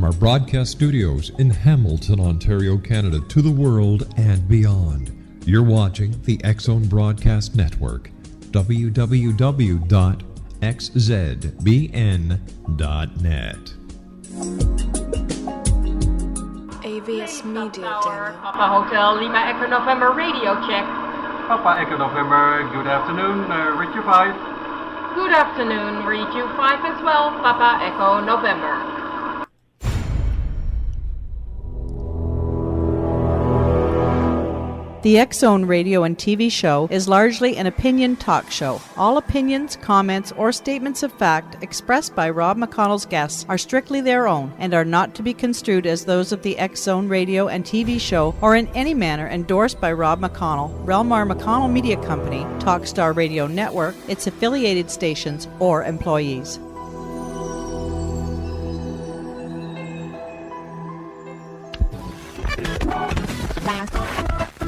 from our broadcast studios in Hamilton, Ontario, Canada, to the world and beyond. You're watching the X-Zone Broadcast Network, www.xzbn.net. AVS Media Demo. Papa Hotel Lima Echo November radio check. Papa Echo November, good afternoon, read you 5. Good afternoon, read you 5 as well, Papa Echo November. The X-Zone radio and TV show is largely an opinion talk show. All opinions, comments, or statements of fact expressed by Rob McConnell's guests are strictly their own and are not to be construed as those of the X-Zone radio and TV show or in any manner endorsed by Rob McConnell, Relmar McConnell Media Company, Talkstar Radio Network, its affiliated stations, or employees.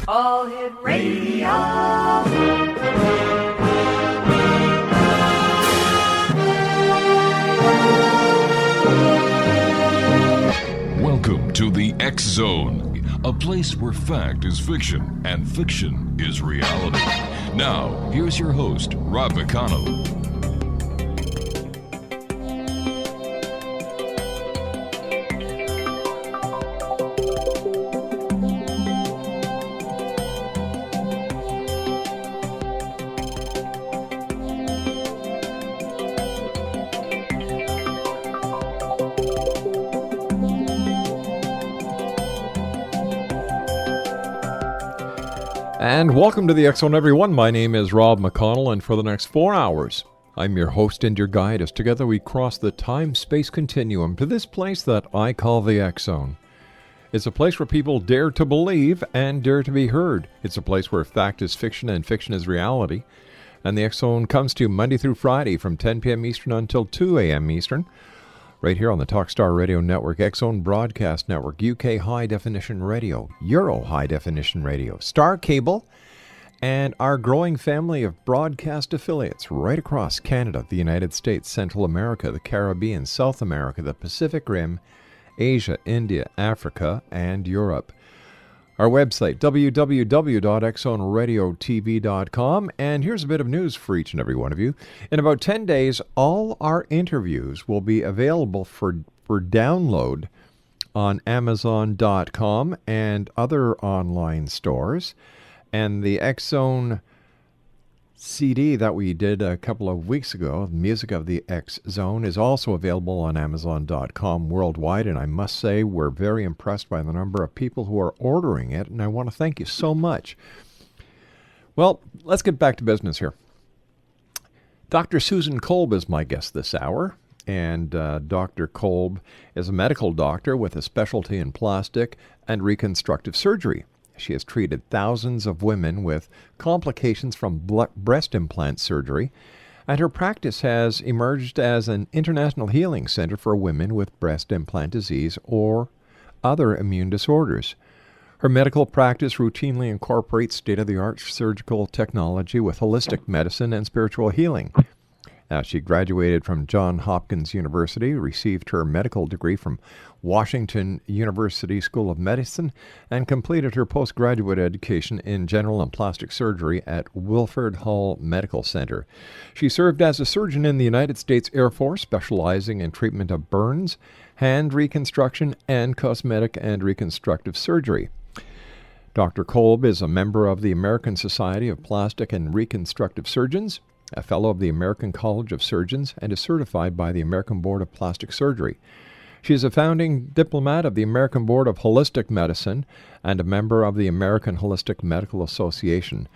All Hit Radio. Welcome to the X-Zone, a place where fact is fiction and fiction is reality. Now, here's your host, Rob McConnell. And welcome to the X-Zone, everyone. My name is Rob McConnell, and for the next 4 hours, I'm your host and your guide as together we cross the time-space continuum to this place that I call the X-Zone. It's a place where people dare to believe and dare to be heard. It's a place where fact is fiction and fiction is reality. And the X-Zone comes to you Monday through Friday from 10 p.m. Eastern until 2 a.m. Eastern, right here on the Talkstar Radio Network, X-Zone Broadcast Network, UK High Definition Radio, Euro High Definition Radio, Star Cable, and our growing family of broadcast affiliates right across Canada, the United States, Central America, the Caribbean, South America, the Pacific Rim, Asia, India, Africa, and Europe. Our website, www.xzoneradiotv.com. And here's a bit of news for each and every one of you. In about 10 days, all our interviews will be available for download on Amazon.com and other online stores. And the X-Zone CD that we did a couple of weeks ago, Music of the X-Zone, is also available on Amazon.com worldwide. And I must say, we're very impressed by the number of people who are ordering it. And I want to thank you so much. Well, let's get back to business here. Dr. Susan Kolb is my guest this hour. And Dr. Kolb is a medical doctor with a specialty in plastic and reconstructive surgery. She has treated thousands of women with complications from breast implant surgery, and her practice has emerged as an international healing center for women with breast implant disease or other immune disorders. Her medical practice routinely incorporates state-of-the-art surgical technology with holistic medicine and spiritual healing. She graduated from Johns Hopkins University, received her medical degree from Washington University School of Medicine, and completed her postgraduate education in general and plastic surgery at Wilford Hall Medical Center. She served as a surgeon in the United States Air Force, specializing in treatment of burns, hand reconstruction, and cosmetic and reconstructive surgery. Dr. Kolb is a member of the American Society of Plastic and Reconstructive Surgeons, a fellow of the American College of Surgeons, and is certified by the American Board of Plastic Surgery. She is a founding diplomat of the American Board of Holistic Medicine and a member of the American Holistic Medical Association.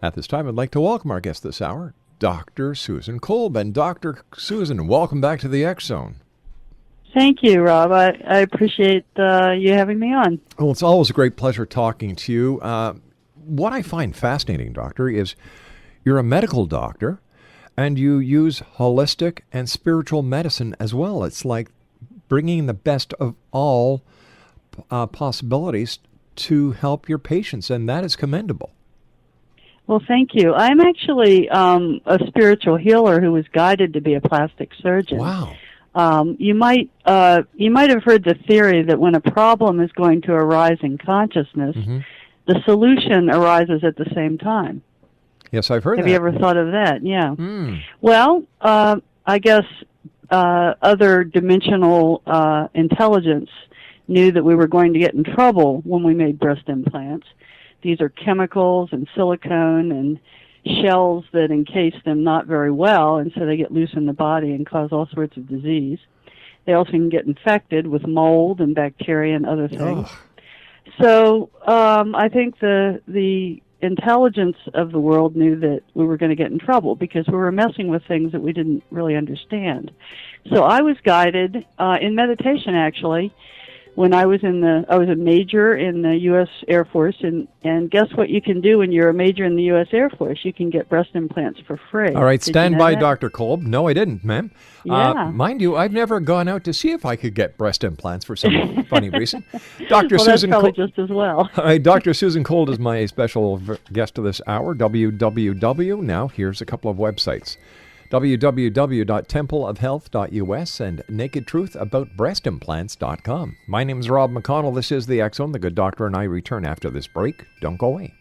At this time, I'd like to welcome our guest this hour, Dr. Susan Kolb. And Dr. Susan, welcome back to the X-Zone. Thank you, Rob. I appreciate you having me on. Well, it's always a great pleasure talking to you. What I find fascinating, Doctor, is you're a medical doctor, and you use holistic and spiritual medicine as well. It's like bringing the best of all possibilities to help your patients, and that is commendable. Well, thank you. I'm actually a spiritual healer who was guided to be a plastic surgeon. Wow. You might have heard the theory that when a problem is going to arise in consciousness, the solution arises at the same time. Yes, I've heard that. Have you ever thought of that? Yeah. Mm. Well, I guess other dimensional intelligence knew that we were going to get in trouble when we made breast implants. These are chemicals and silicone and shells that encase them not very well, and so they get loose in the body and cause all sorts of disease. They also can get infected with mold and bacteria and other things. Oh. So I think the intelligence of the world knew that we were going to get in trouble because we were messing with things that we didn't really understand. So I was guided in meditation, actually. When I was a major in the U.S. Air Force, and guess what you can do when you're a major in the U.S. Air Force? You can get breast implants for free. All right, stand by, that? Dr. Kolb. No, I didn't, ma'am. Yeah. Mind you, I've never gone out to see if I could get breast implants for some funny reason. Dr. Well, Susan that's probably Kolb, just as well. all right, Dr. Susan Kolb is my special guest of this hour. www. Now, here's a couple of websites. www.templeofhealth.us and nakedtruthaboutbreastimplants.com. My name is Rob McConnell. This is the X Zone. The Good Doctor and I return after this break. Don't go away.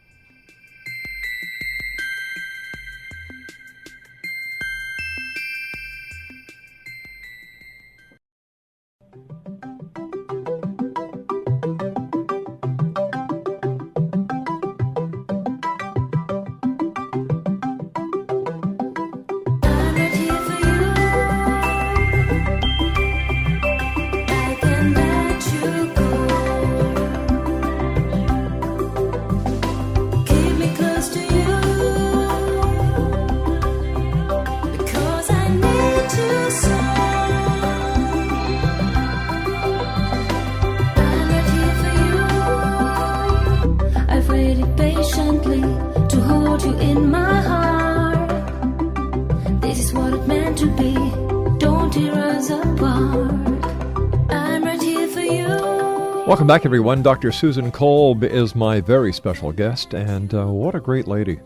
Welcome back, everyone. Dr. Susan Kolb is my very special guest, and what a great lady.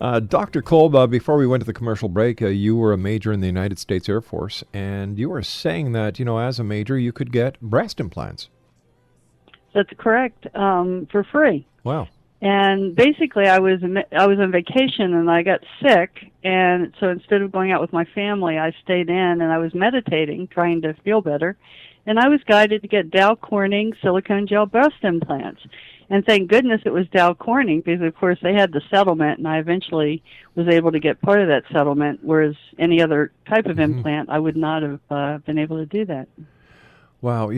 Dr. Kolb, before we went to the commercial break, you were a major in the United States Air Force, and you were saying that, as a major, you could get breast implants. That's correct, for free. Wow. And basically, I was on vacation, and I got sick, and so instead of going out with my family, I stayed in, and I was meditating, trying to feel better. And I was guided to get Dow Corning silicone gel breast implants. And thank goodness it was Dow Corning because, of course, they had the settlement, and I eventually was able to get part of that settlement, whereas any other type of implant, I would not have been able to do that. Wow.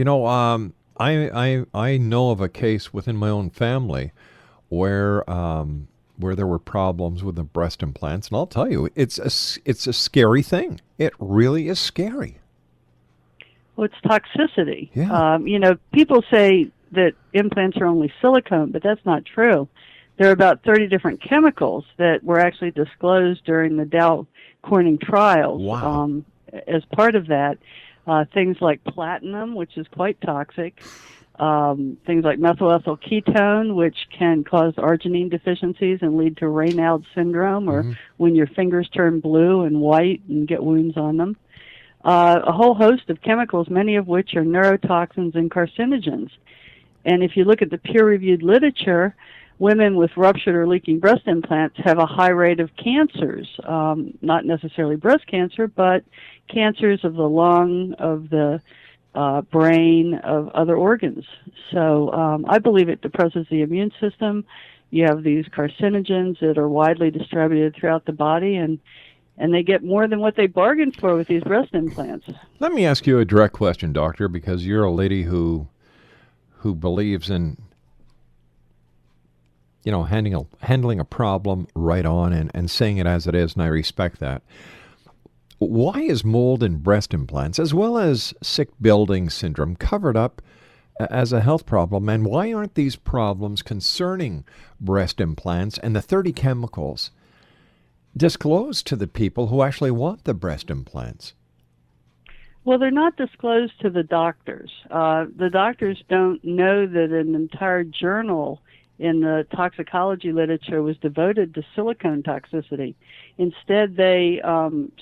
I know of a case within my own family where there were problems with the breast implants, and I'll tell you, it's a scary thing. It really is scary. Well, it's toxicity. Yeah. People say that implants are only silicone, but that's not true. There are about 30 different chemicals that were actually disclosed during the Dow Corning trials. Wow. As part of that, things like platinum, which is quite toxic, things like methylethyl ketone, which can cause arginine deficiencies and lead to Raynaud's syndrome, or when your fingers turn blue and white and get wounds on them. A whole host of chemicals, many of which are neurotoxins and carcinogens. And if you look at the peer-reviewed literature, women with ruptured or leaking breast implants have a high rate of cancers, not necessarily breast cancer, but cancers of the lung, of the brain, of other organs. So I believe it depresses the immune system. You have these carcinogens that are widely distributed throughout the body, and they get more than what they bargained for with these breast implants. Let me ask you a direct question, doctor, because you're a lady who believes in, handling a problem right on and saying it as it is, and I respect that. Why is mold in breast implants, as well as sick building syndrome, covered up as a health problem, and why aren't these problems concerning breast implants and the 30 chemicals disclosed to the people who actually want the breast implants? Well, they're not disclosed to the doctors. The doctors don't know that an entire journal in the toxicology literature was devoted to silicone toxicity. Instead, they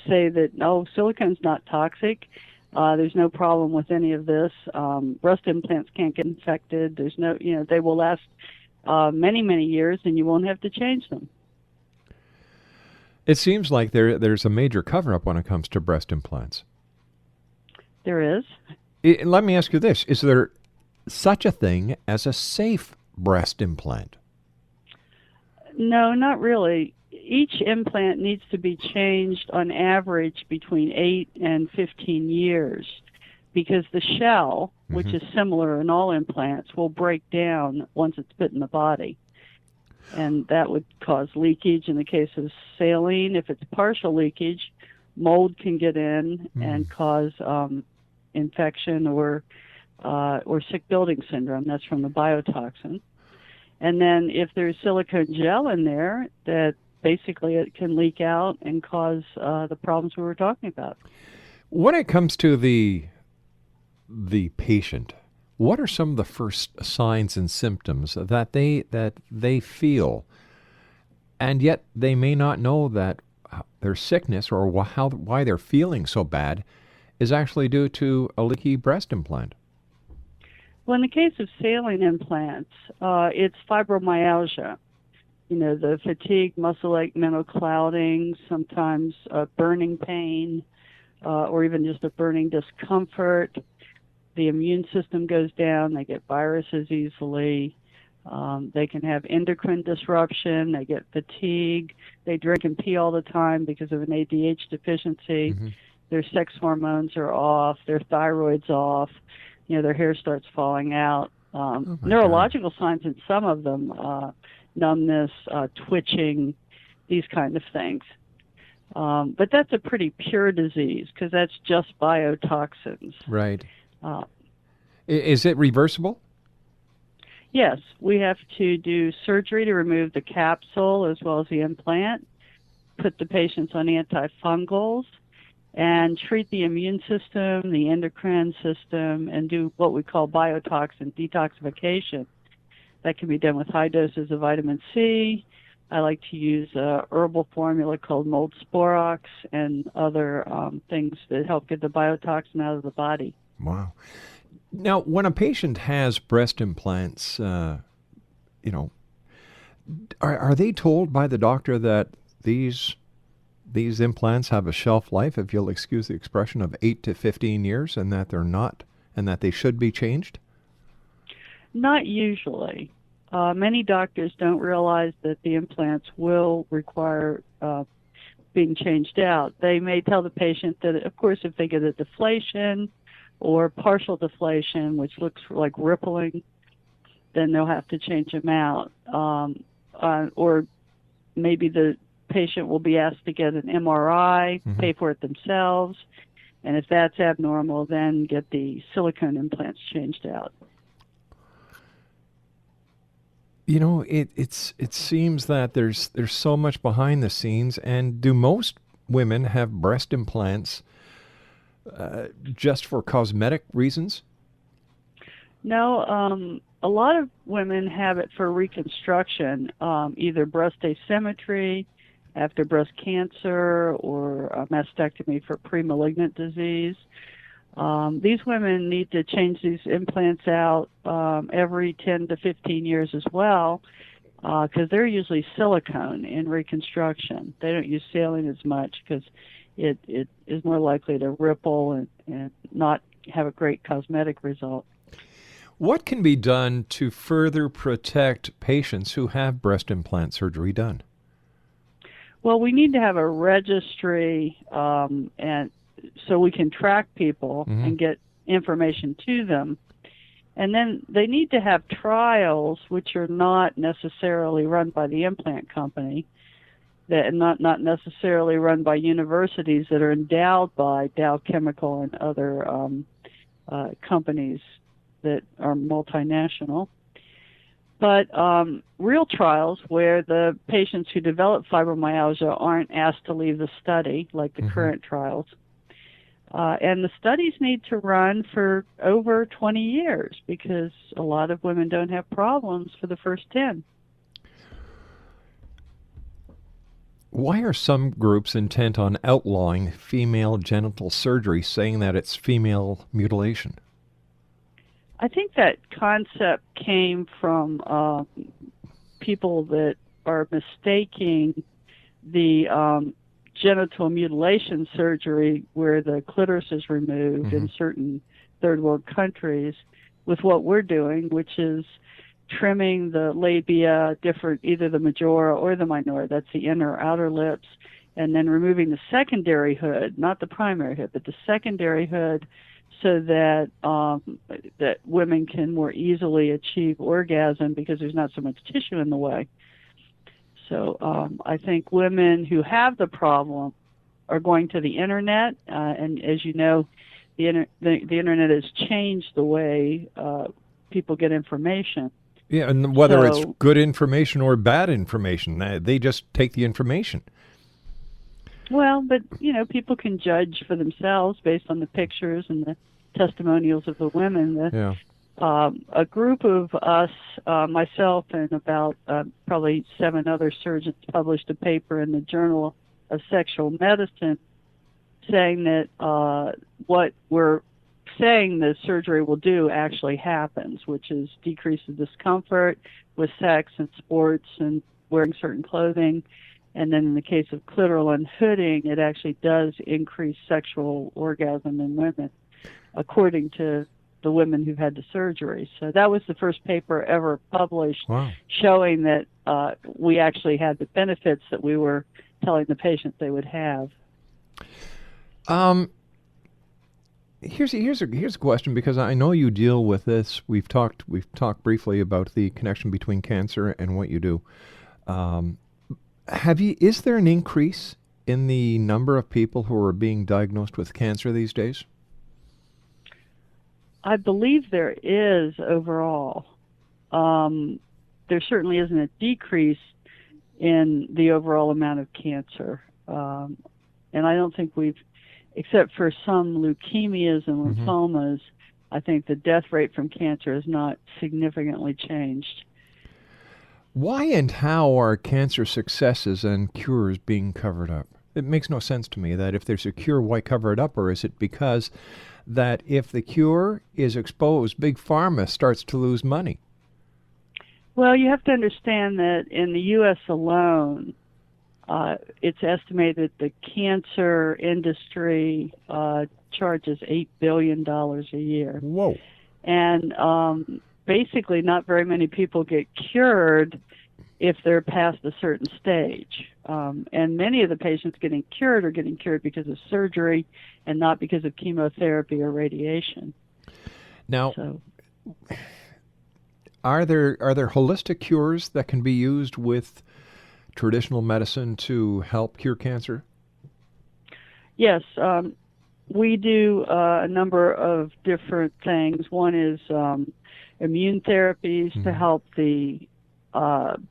say that, no, silicone's not toxic. There's no problem with any of this. Breast implants can't get infected. There's no, they will last many, many years, and you won't have to change them. It seems like there's a major cover-up when it comes to breast implants. There is. Let me ask you this. Is there such a thing as a safe breast implant? No, not really. Each implant needs to be changed on average between 8 and 15 years because the shell, which is similar in all implants, will break down once it's put in the body. And that would cause leakage. In the case of saline, if it's partial leakage, mold can get in and cause infection or sick building syndrome. That's from the biotoxin. And then if there's silicone gel in there, that basically it can leak out and cause the problems we were talking about. When it comes to the patient, what are some of the first signs and symptoms that they feel, and yet they may not know that their sickness or why they're feeling so bad is actually due to a leaky breast implant? Well, in the case of saline implants, it's fibromyalgia. The fatigue, muscle ache, mental clouding, sometimes burning pain, or even just a burning discomfort. The immune system goes down. They get viruses easily. They can have endocrine disruption. They get fatigue. They drink and pee all the time because of an ADH deficiency. Their sex hormones are off. Their thyroid's off. Their hair starts falling out. Neurological signs in some of them, numbness, twitching, these kind of things. But that's a pretty pure disease because that's just biotoxins. Right. Is it reversible? Yes, we have to do surgery to remove the capsule as well as the implant, put the patients on antifungals, and treat the immune system, the endocrine system, and do what we call biotoxin detoxification. That can be done with high doses of vitamin C. I like to use a herbal formula called mold sporox and other things that help get the biotoxin out of the body. Wow. Now, when a patient has breast implants, are they told by the doctor that these implants have a shelf life, if you'll excuse the expression, of 8 to 15 years, and that they're not, and that they should be changed? Not usually. Many doctors don't realize that the implants will require being changed out. They may tell the patient that, of course, if they get a deflation or partial deflation, which looks like rippling, then they'll have to change them out. Or maybe the patient will be asked to get an MRI, pay for it themselves, and if that's abnormal, then get the silicone implants changed out. It seems that there's so much behind the scenes. And do most women have breast implants just for cosmetic reasons? No, a lot of women have it for reconstruction, either breast asymmetry after breast cancer or a mastectomy for pre-malignant disease. These women need to change these implants out every 10 to 15 years as well, because they're usually silicone in reconstruction. They don't use saline as much because it is more likely to ripple and not have a great cosmetic result. What can be done to further protect patients who have breast implant surgery done? Well, we need to have a registry and so we can track people and get information to them. And then they need to have trials, which are not necessarily run by the implant company, that not necessarily run by universities that are endowed by Dow Chemical and other companies that are multinational. But real trials where the patients who develop fibromyalgia aren't asked to leave the study, like the current trials. And the studies need to run for over 20 years because a lot of women don't have problems for the first 10. Why are some groups intent on outlawing female genital surgery, saying that it's female mutilation? I think that concept came from people that are mistaking the genital mutilation surgery where the clitoris is removed in certain third world countries with what we're doing, which is trimming the labia, either the majora or the minora, that's the inner or outer lips, and then removing the secondary hood, not the primary hood, but the secondary hood, so that that women can more easily achieve orgasm because there's not so much tissue in the way. So I think women who have the problem are going to the internet, and as you know, the internet has changed the way people get information. Yeah, and whether it's good information or bad information, they just take the information. Well, but, people can judge for themselves based on the pictures and the testimonials of the women. A group of us, myself and about probably 7 other surgeons, published a paper in the Journal of Sexual Medicine saying that what we're saying the surgery will do actually happens, which is decrease the discomfort with sex and sports and wearing certain clothing. And then in the case of clitoral unhooding, it actually does increase sexual orgasm in women, according to the women who've had the surgery. So that was the first paper ever published showing that we actually had the benefits that we were telling the patients they would have. Here's a question, because I know you deal with this. We've talked briefly about the connection between cancer and what you do. Is there an increase in the number of people who are being diagnosed with cancer these days? I believe there is overall. There certainly isn't a decrease in the overall amount of cancer. And I don't think except for some leukemias and lymphomas, I think the death rate from cancer has not significantly changed. Why and how are cancer successes and cures being covered up? It makes no sense to me that if there's a cure, why cover it up? Or is it because that if the cure is exposed, Big Pharma starts to lose money? Well, you have to understand that in the U.S. alone, it's estimated the cancer industry charges $8 billion a year. Whoa. And basically not very many people get cured if they're past a certain stage. And many of the patients getting cured are getting cured because of surgery and not because of chemotherapy or radiation. Now, are there holistic cures that can be used with traditional medicine to help cure cancer? Yes, we do a number of different things. One is immune therapies to help the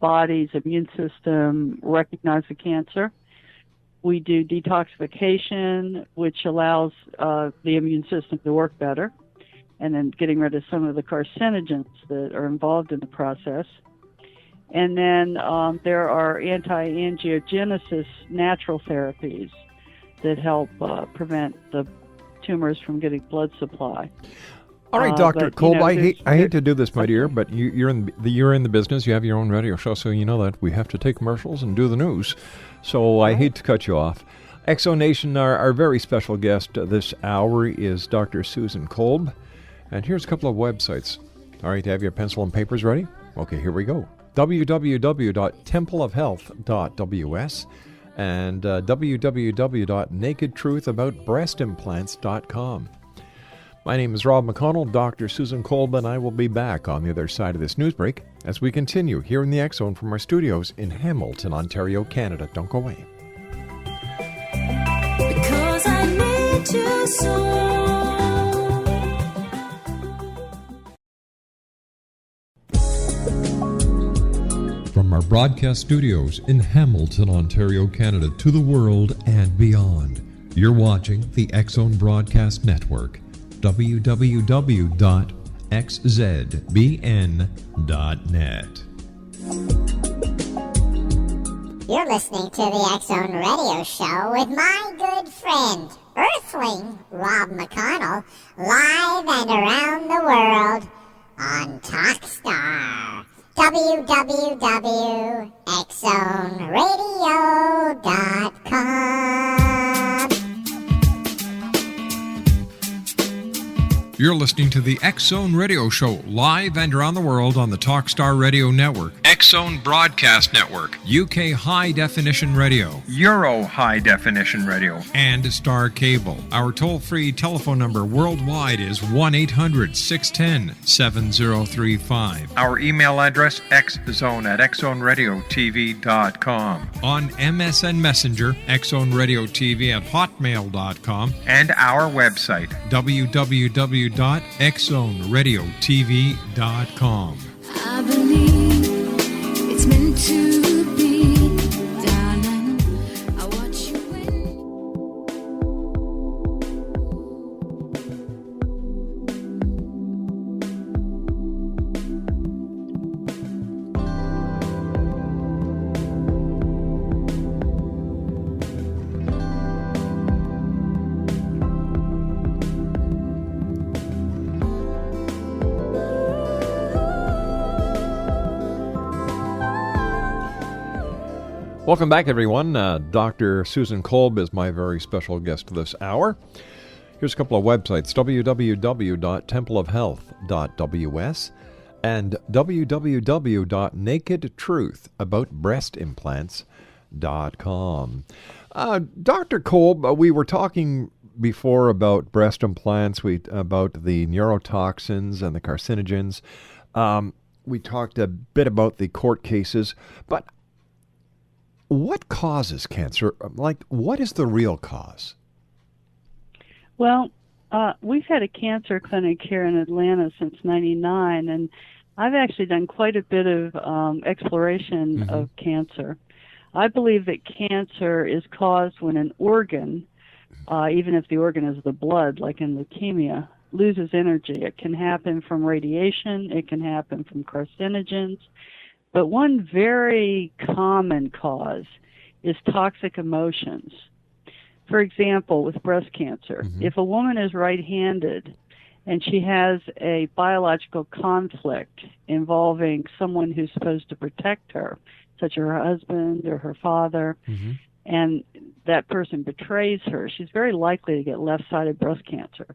body's immune system recognize the cancer. We do detoxification, which allows the immune system to work better, and then getting rid of some of the carcinogens that are involved in the process. And then there are anti-angiogenesis natural therapies that help prevent the tumors from getting blood supply. All right, Dr. Kolb, I hate to do this, my dear, but you're in the business. You have your own radio show, so you know that we have to take commercials and do the news. So I hate to cut you off. Exonation, our very special guest this hour is Dr. Susan Kolb. And here's a couple of websites. All right, have your pencil and papers ready? Okay, here we go. www.templeofhealth.ws and www.nakedtruthaboutbreastimplants.com. My name is Rob McConnell, Dr. Susan Kolb, and I will be back on the other side of this news break as we continue here in the X Zone from our studios in Hamilton, Ontario, Canada. Don't go away. Because I need you so. From our broadcast studios in Hamilton, Ontario, Canada, to the world and beyond, you're watching the X Zone Broadcast Network. www.xzbn.net. You're listening to the X-Zone Radio Show with my good friend, Earthling Rob McConnell, live and around the world on Talkstar. www.xzoneradio.com. You're listening to the X-Zone Radio Show, live and around the world on the Talkstar Radio Network, X-Zone Broadcast Network, UK High Definition Radio, Euro High Definition Radio, and Star Cable. Our toll-free telephone number worldwide is 1-800-610-7035. Our email address, xzone@xzoneradiotv.com. On MSN Messenger, xzoneradiotv@hotmail.com. And our website, www.xzoneradiotv.com. I believe it's meant to be, darling. I watch you win. Welcome back, everyone. Dr. Susan Kolb is my very special guest this hour. Here's a couple of websites, www.templeofhealth.ws and www.nakedtruthAboutBreastImplants.com. Dr. Kolb, we were talking before about breast implants, about the neurotoxins and the carcinogens. We talked a bit about the court cases, but what causes cancer? Like, what is the real cause? Well, we've had a cancer clinic here in Atlanta since '99, and I've actually done quite a bit of exploration of cancer. I believe that cancer is caused when an organ, even if the organ is the blood, like in leukemia, loses energy. It can happen from radiation. It can happen from carcinogens. But one very common cause is toxic emotions. For example, with breast cancer, if a woman is right-handed and she has a biological conflict involving someone who's supposed to protect her, such as her husband or her father, and that person betrays her, she's very likely to get left-sided breast cancer.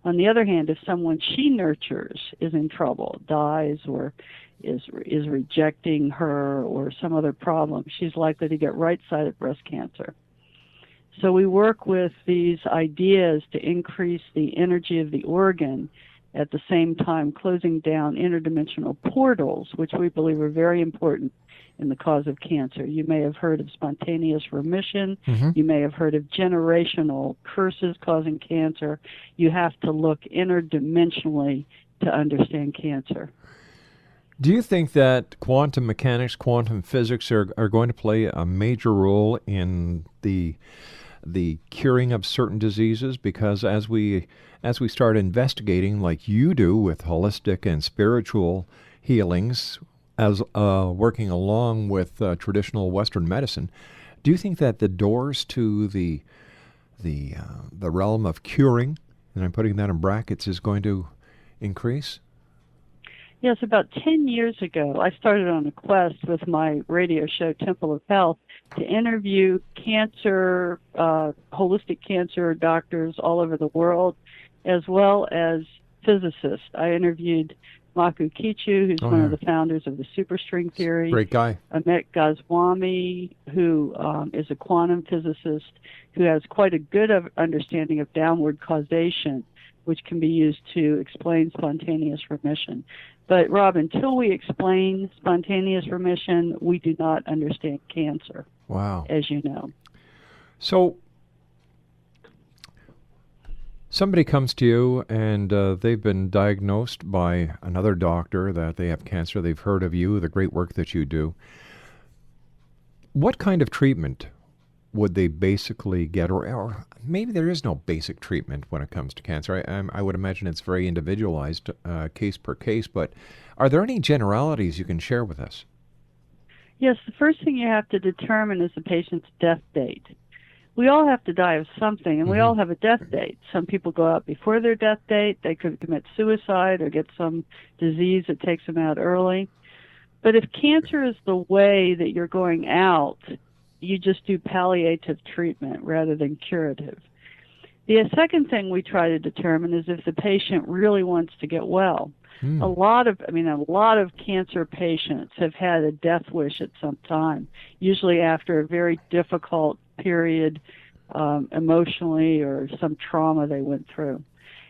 On the other hand, if someone she nurtures is in trouble, dies, or is rejecting her or some other problem, she's likely to get right-sided breast cancer. So we work with these ideas to increase the energy of the organ, at the same time closing down interdimensional portals, which we believe are very important in the cause of cancer. You may have heard of spontaneous remission. You may have heard of generational curses causing cancer. You have to look interdimensionally to understand cancer. Do you think that quantum mechanics, quantum physics are going to play a major role in the curing of certain diseases? Because as we start investigating, like you do with holistic and spiritual healings, as working along with traditional Western medicine, do you think that the doors to the realm of curing, and I'm putting that in brackets, is going to increase? Yes, about 10 years ago, I started on a quest with my radio show, Temple of Health, to interview cancer, holistic cancer doctors all over the world, as well as physicists. I interviewed Maku Kichu, who's one of the founders of the superstring theory. Great guy. Amit Goswami, who is a quantum physicist, who has quite a good understanding of downward causation, which can be used to explain spontaneous remission. But, Rob, until we explain spontaneous remission, we do not understand cancer. Wow. As you know. So, somebody comes to you and they've been diagnosed by another doctor that they have cancer. They've heard of you, the great work that you do. What kind of treatment would they basically get? Or maybe there is no basic treatment when it comes to cancer. I would imagine it's very individualized, case per case. But are there any generalities you can share with us? Yes, the first thing you have to determine is the patient's death date. We all have to die of something, and we all have a death date. Some people go out before their death date. They could commit suicide or get some disease that takes them out early. But if cancer is the way that you're going out, you just do palliative treatment rather than curative. The second thing we try to determine is if the patient really wants to get well. A lot of cancer patients have had a death wish at some time, usually after a very difficult period emotionally or some trauma they went through.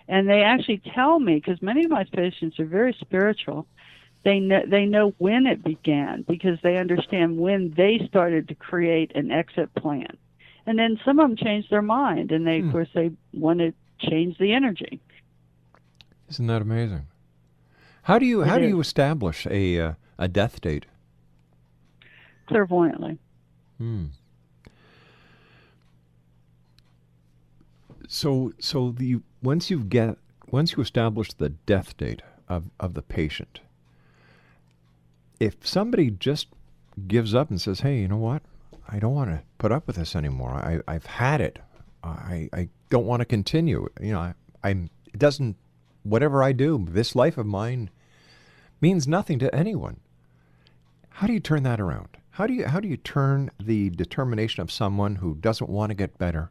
And they actually tell me, because many of my patients are very spiritual, they know when it began because they understand when they started to create an exit plan. And then some of them change their mind, and of course, they want to change the energy. Isn't that amazing? How do you establish a death date? Clairvoyantly. So once you establish the death date of the patient, if somebody just gives up and says, "Hey, you know what? I don't want to put up with this anymore. I've had it. I don't want to continue. You know, it doesn't. Whatever I do, this life of mine means nothing to anyone." How do you turn that around? How do you turn the determination of someone who doesn't want to get better?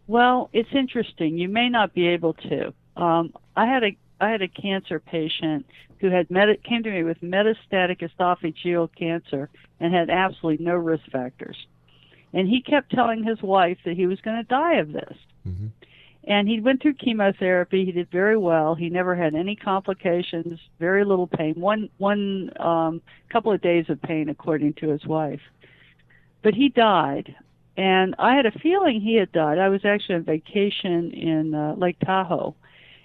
Well, it's interesting. You may not be able to. I had a cancer patient who came to me with metastatic esophageal cancer and had absolutely no risk factors. And he kept telling his wife that he was going to die of this. And he went through chemotherapy. He did very well. He never had any complications, very little pain, one couple of days of pain, according to his wife. But he died. And I had a feeling he had died. I was actually on vacation in Lake Tahoe.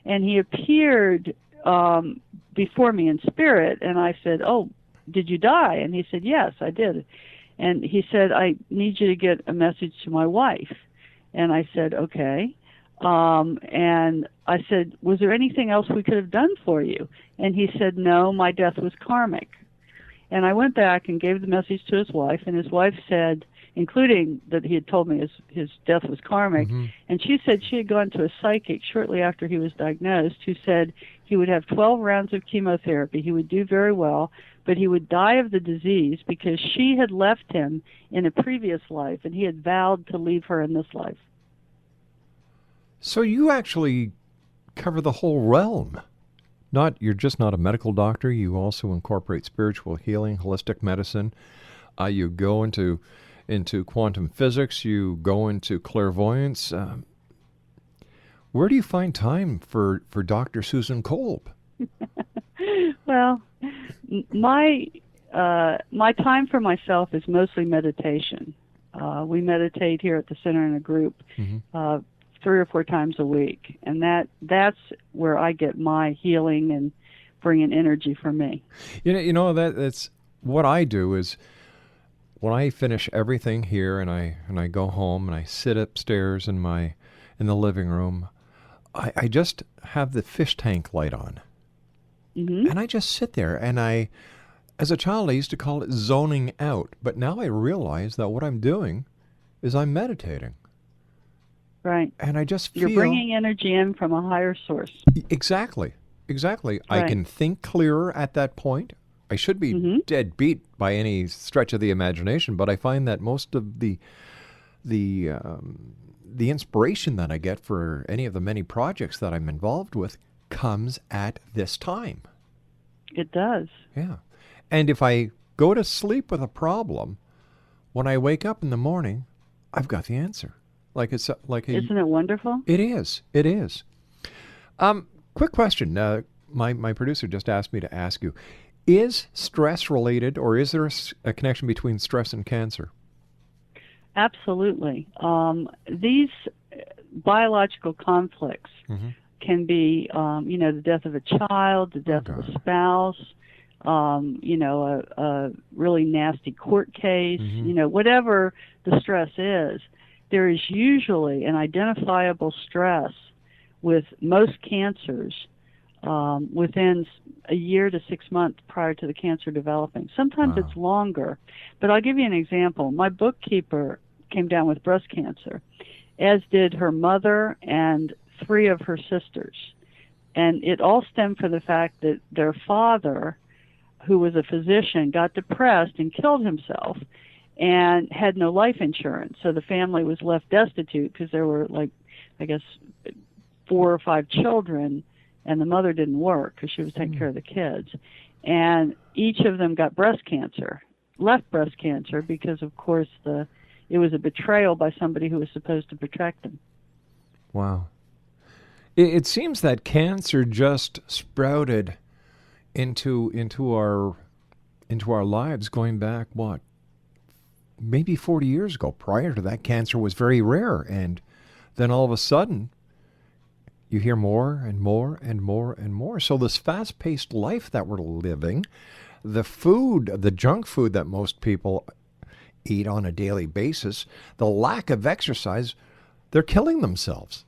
And he appeared before me in spirit. And I said, "Oh, did you die?" And he said, "Yes, I did." And he said, "I need you to get a message to my wife." And I said, "Okay." And I said, "Was there anything else we could have done for you?" And he said, "No, my death was karmic." And I went back and gave the message to his wife, and his wife said, including that he had told me his death was karmic, and she said she had gone to a psychic shortly after he was diagnosed who said he would have 12 rounds of chemotherapy, he would do very well, but he would die of the disease because she had left him in a previous life, and he had vowed to leave her in this life. So you actually cover the whole realm. You're just not a medical doctor. You also incorporate spiritual healing, holistic medicine. You go into quantum physics. You go into clairvoyance. Where do you find time for Dr. Susan Kolb? Well, my time for myself is mostly meditation. We meditate here at the center in a group 3 or 4 times a week, and that's where I get my healing and bringing energy for me. You know that's what I do is when I finish everything here and I go home and I sit upstairs in the living room, I just have the fish tank light on, and I just sit there and as a child I used to call it zoning out, but now I realize that what I'm doing is I'm meditating. Right. And I just feel... You're bringing energy in from a higher source. Exactly. Right. I can think clearer at that point. I should be dead beat by any stretch of the imagination, but I find that most of the inspiration that I get for any of the many projects that I'm involved with comes at this time. It does. Yeah. And if I go to sleep with a problem, when I wake up in the morning, I've got the answer. Isn't it wonderful? It is. It is. Quick question. My producer just asked me to ask you, is stress related, or is there a connection between stress and cancer? Absolutely. These biological conflicts can be, the death of a child, the death of a spouse, a really nasty court case, whatever the stress is. There is usually an identifiable stress with most cancers within a year to 6 months prior to the cancer developing. Sometimes it's longer. But I'll give you an example. My bookkeeper came down with breast cancer, as did her mother and 3 of her sisters. And it all stemmed from the fact that their father, who was a physician, got depressed and killed himself and had no life insurance. So the family was left destitute because there were, 4 or 5 children, and the mother didn't work because she was taking care of the kids. And each of them got breast cancer, left breast cancer, because, of course, it was a betrayal by somebody who was supposed to protect them. Wow. It seems that cancer just sprouted into our lives going back, maybe 40 years ago. Prior to that, cancer was very rare, and then all of a sudden, you hear more and more and more and more. So this fast-paced life that we're living, the food, the junk food that most people eat on a daily basis, the lack of exercise, they're killing themselves.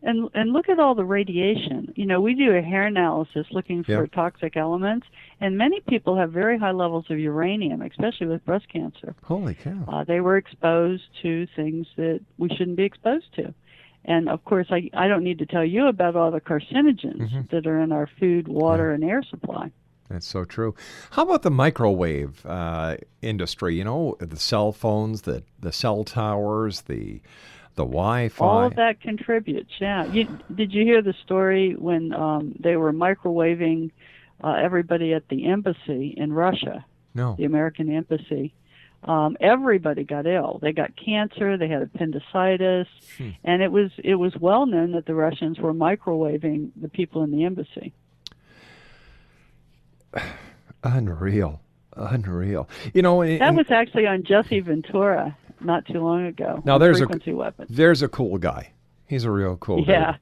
And look at all the radiation. We do a hair analysis looking for toxic elements, and many people have very high levels of uranium, especially with breast cancer. Holy cow. They were exposed to things that we shouldn't be exposed to. And, of course, I don't need to tell you about all the carcinogens that are in our food, water, and air supply. That's so true. How about the microwave industry? The cell phones, the cell towers, the Wi-Fi. All of that contributes, yeah. Did you hear the story when they were microwaving everybody at the embassy in Russia? No. The American embassy. Everybody got ill. They got cancer. They had appendicitis, and it was well known that the Russians were microwaving the people in the embassy. Unreal. That was actually on Jesse Ventura not too long ago. Now Frequency Weapons. There's a cool guy. He's a real cool guy.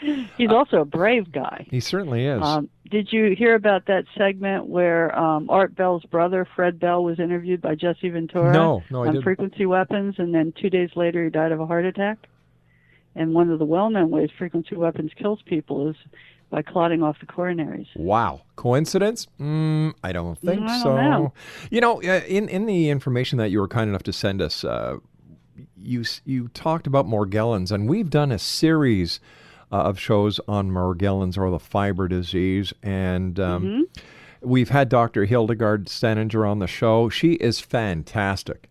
Yeah. He's also a brave guy. He certainly is. Did you hear about that segment where Art Bell's brother, Fred Bell, was interviewed by Jesse Ventura No, I on didn't. Frequency Weapons, and then 2 days later he died of a heart attack? And one of the well-known ways Frequency Weapons kills people is by clotting off the coronaries. Wow. Coincidence? I don't think so. I don't know. In the information that you were kind enough to send us, you talked about Morgellons, and we've done a series of shows on Morgellons, or the fiber disease, and we've had Dr. Hildegard Staninger on the show. She is fantastic.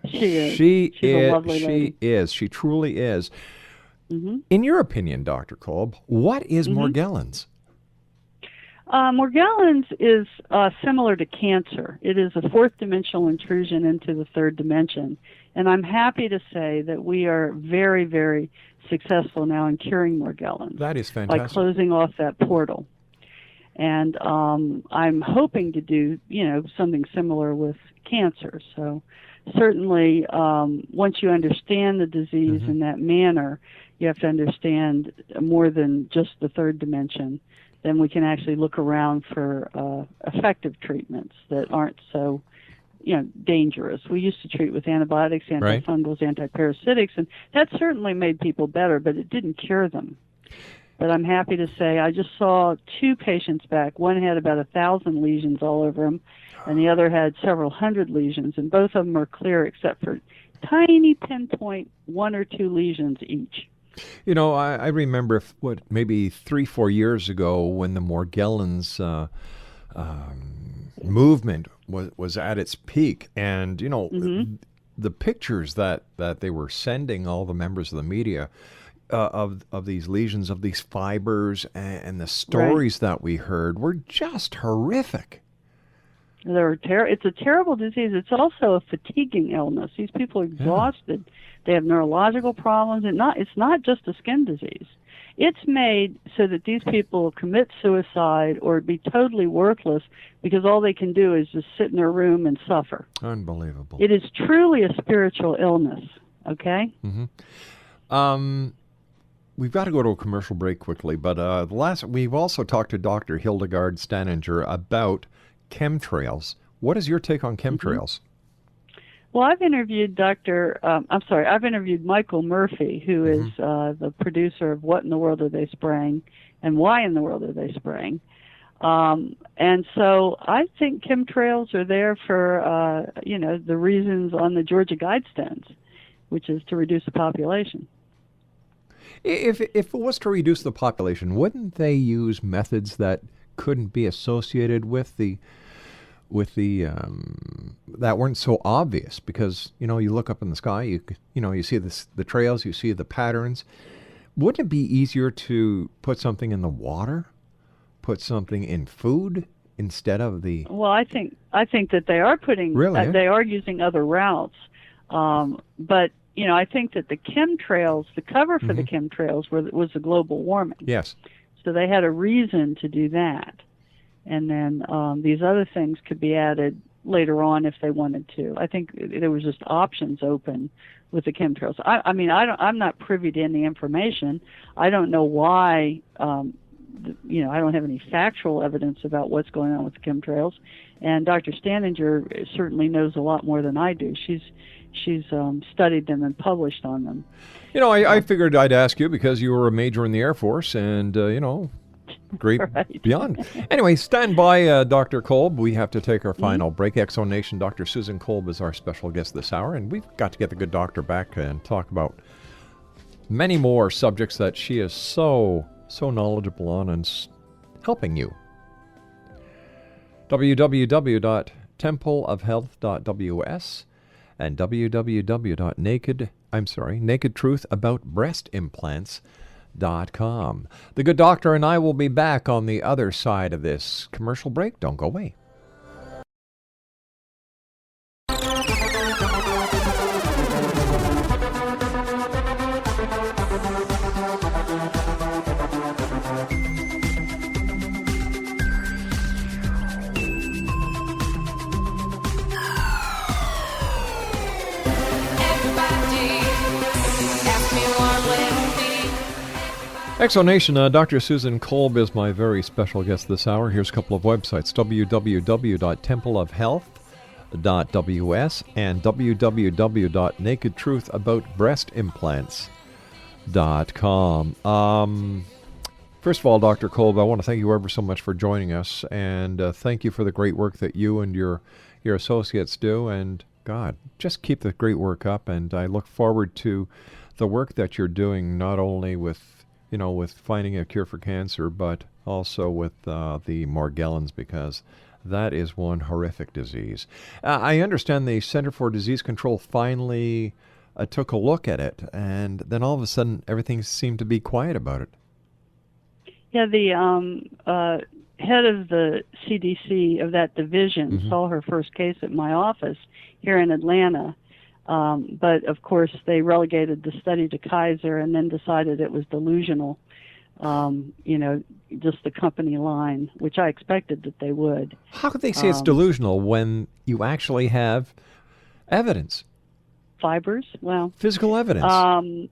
She is. She's a lovely lady. She is. She truly is. In your opinion, Dr. Kolb, what is Morgellons? Morgellons is similar to cancer. It is a fourth dimensional intrusion into the third dimension. And I'm happy to say that we are very, very successful now in curing Morgellons. That is fantastic. By closing off that portal. And I'm hoping to do, something similar with cancer. So certainly, once you understand the disease in that manner, you have to understand more than just the third dimension. Then we can actually look around for effective treatments that aren't so, dangerous. We used to treat with antibiotics, antifungals, antiparasitics, and that certainly made people better, but it didn't cure them. But I'm happy to say I just saw 2 patients back. One had about 1,000 lesions all over him, and the other had several hundred lesions, and both of them are clear except for tiny pinpoint 1 or 2 lesions each. I remember maybe 3-4 years ago when the Morgellons movement was at its peak, and the pictures that they were sending all the members of the media of these lesions, of these fibers, and the stories that we heard were just horrific. It's a terrible disease. It's also a fatiguing illness. These people are exhausted. They have neurological problems. It's not just a skin disease. It's made so that these people commit suicide or be totally worthless because all they can do is just sit in their room and suffer. Unbelievable. It is truly a spiritual illness, okay? We've got to go to a commercial break quickly, but we've also talked to Dr. Hildegard Staninger about chemtrails. What is your take on chemtrails? Well, I've interviewed I've interviewed Michael Murphy, who is the producer of What in the World Are They Spraying and Why in the World Are They Spraying. And so I think chemtrails are there for, the reasons on the Georgia Guidestones, which is to reduce the population. If it was to reduce the population, wouldn't they use methods that couldn't be associated with the that weren't so obvious? Because you look up in the sky, you see the trails, you see the patterns. Wouldn't it be easier to put something in the water, put something in food instead of the? Well, I think that they are putting they are using other routes, but I think that the chemtrails, the cover for the chemtrails was the global warming. Yes. So they had a reason to do that. And then these other things could be added later on if they wanted to. I think there was just options open with the chemtrails. I'm not privy to any information. I don't know why. I don't have any factual evidence about what's going on with the chemtrails. And Dr. Staninger certainly knows a lot more than I do. She's studied them and published on them. I figured I'd ask you because you were a major in the Air Force, and great right. beyond. Anyway, stand by, Dr. Kolb. We have to take our final break. Exo Nation, Dr. Susan Kolb is our special guest this hour, and we've got to get the good doctor back and talk about many more subjects that she is so knowledgeable on and helping you. www.templeofhealth.ws and nakedtruthaboutbreastimplants.com. The good doctor and I will be back on the other side of this commercial break. Don't go away. Exo Nation, Dr. Susan Kolb is my very special guest this hour. Here's a couple of websites, www.templeofhealth.ws and www.nakedtruthaboutbreastimplants.com. First of all, Dr. Kolb, I want to thank you ever so much for joining us, and thank you for the great work that you and your associates do. And God, just keep the great work up, and I look forward to the work that you're doing, not only with finding a cure for cancer, but also with the Morgellons, because that is one horrific disease. I understand the Center for Disease Control finally took a look at it, and then all of a sudden everything seemed to be quiet about it. Yeah, the head of the CDC of that division saw her first case at my office here in Atlanta. But, of course, they relegated the study to Kaiser and then decided it was delusional, just the company line, which I expected that they would. How could they say it's delusional when you actually have evidence? Fibers? Well, physical evidence.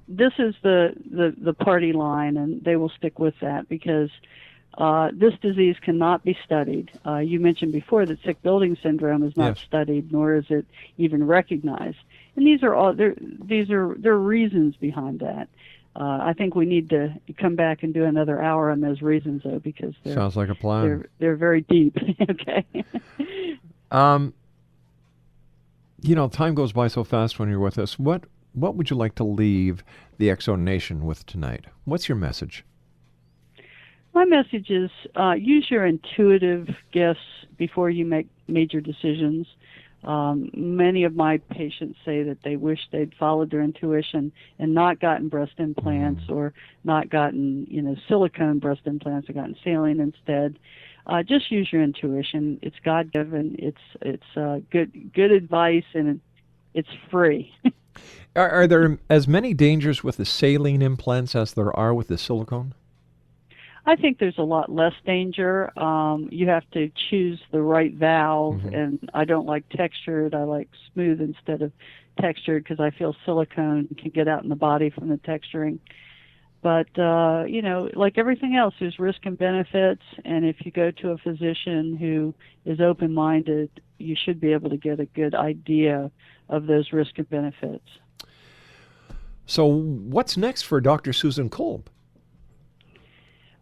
This is the party line, and they will stick with that because this disease cannot be studied. You mentioned before that sick building syndrome is not studied, nor is it even recognized. And these are there are reasons behind that. I think we need to come back and do another hour on those reasons, though, because sounds like a plan. They're very deep. Okay. Time goes by so fast when you're with us. What would you like to leave the Exo Nation with tonight? What's your message? My message is use your intuitive guess before you make major decisions. Many of my patients say that they wish they'd followed their intuition and not gotten breast implants or not gotten, silicone breast implants or gotten saline instead. Just use your intuition. It's God-given. It's good advice, and it's free. Are there as many dangers with the saline implants as there are with the silicone? I think there's a lot less danger. You have to choose the right valve, and I don't like textured. I like smooth instead of textured because I feel silicone can get out in the body from the texturing. But, like everything else, there's risk and benefits, and if you go to a physician who is open-minded, you should be able to get a good idea of those risk and benefits. So what's next for Dr. Susan Kolb?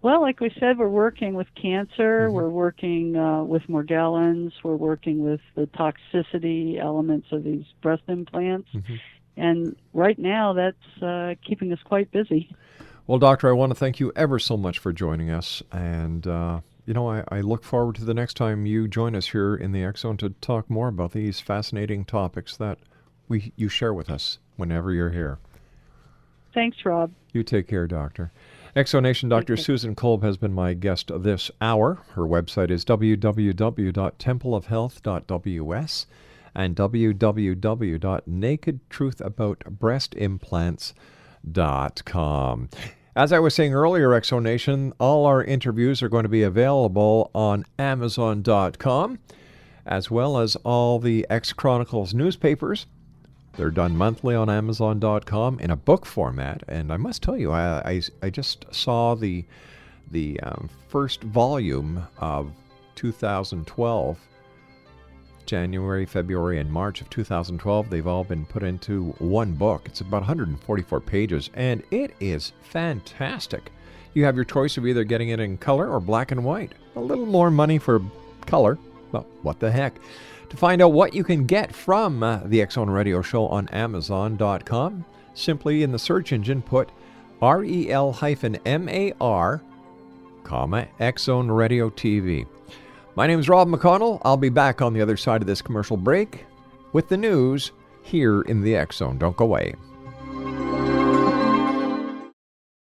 Well, like we said, we're working with cancer, we're working with Morgellons, we're working with the toxicity elements of these breast implants, and right now that's keeping us quite busy. Well, Doctor, I want to thank you ever so much for joining us, and I look forward to the next time you join us here in the X Zone to talk more about these fascinating topics that you share with us whenever you're here. Thanks, Rob. You take care, Doctor. Exonation Dr. Susan Kolb has been my guest this hour. Her website is www.templeofhealth.ws and www.nakedtruthaboutbreastimplants.com. As I was saying earlier, Exonation, all our interviews are going to be available on Amazon.com, as well as all the X Chronicles newspapers. They're done monthly on Amazon.com in a book format, and I must tell you, I just saw the first volume of 2012, January, February, and March of 2012. They've all been put into one book. It's about 144 pages, and it is fantastic. You have your choice of either getting it in color or black and white. A little more money for color. Well, what the heck. To find out what you can get from the X Zone Radio Show on Amazon.com, simply in the search engine put REL-MAR, X Zone Radio TV. My name is Rob McConnell. I'll be back on the other side of this commercial break with the news here in the X Zone. Don't go away.